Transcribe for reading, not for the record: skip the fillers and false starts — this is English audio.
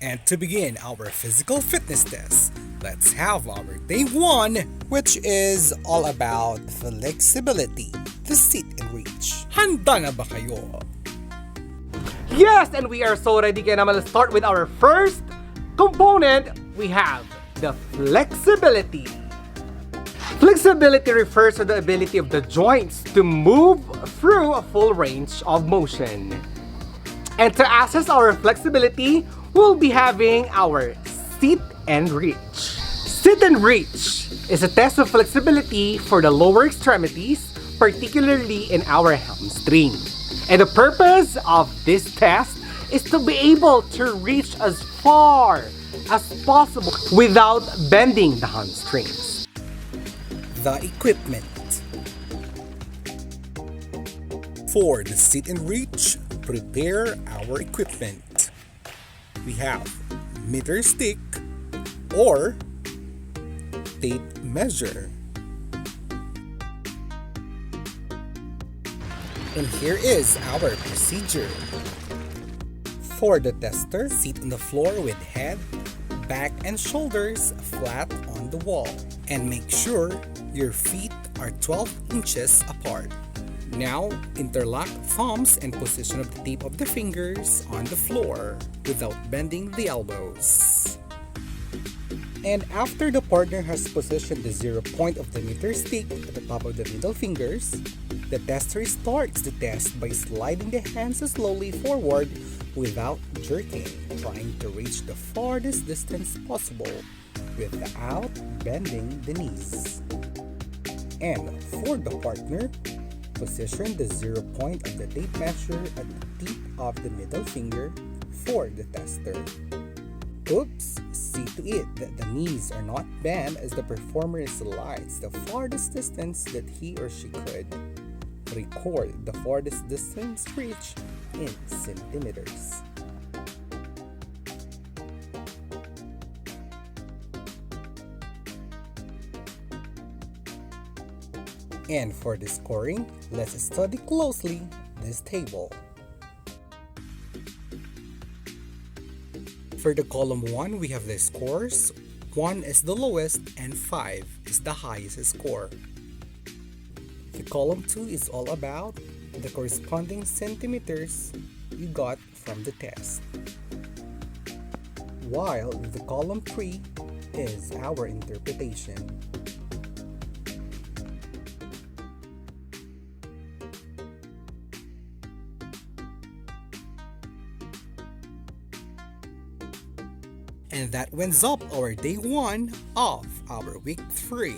And to begin our physical fitness test, let's have our day 1, which is all about flexibility, the sit and reach. Handa na ba kayo? Yes, and we are so ready. Kaya naman, let's start with our first component. We have the flexibility. Flexibility refers to the ability of the joints to move through a full range of motion. And to access our flexibility, we'll be having our sit and reach. Sit and reach is a test of flexibility for the lower extremities, particularly in our hamstring. And the purpose of this test is to be able to reach as far as possible without bending the hamstrings. The equipment. For the sit and reach, prepare our equipment. We have meter stick or tape measure. And here is our procedure. For the tester, sit on the floor with head, back, and shoulders flat on the wall. And make sure your feet are 12 inches apart. Now, interlock thumbs and position of the tip of the fingers on the floor without bending the elbows. And after the partner has positioned the 0 point of the meter stick at the top of the middle fingers, the tester starts the test by sliding the hands slowly forward without jerking, trying to reach the farthest distance possible without bending the knees. And for the partner, position the 0 point of the tape measure at the tip of the middle finger for the tester. Oops! See to it that the knees are not bent as the performer slides the farthest distance that he or she could. Record the farthest distance reached in centimeters. And for the scoring, let's study closely this table. For the column 1, we have the scores. 1 is the lowest and 5 is the highest score. The column 2 is all about the corresponding centimeters you got from the test. While the column 3 is our interpretation. And that ends up our day 1 of our week 3.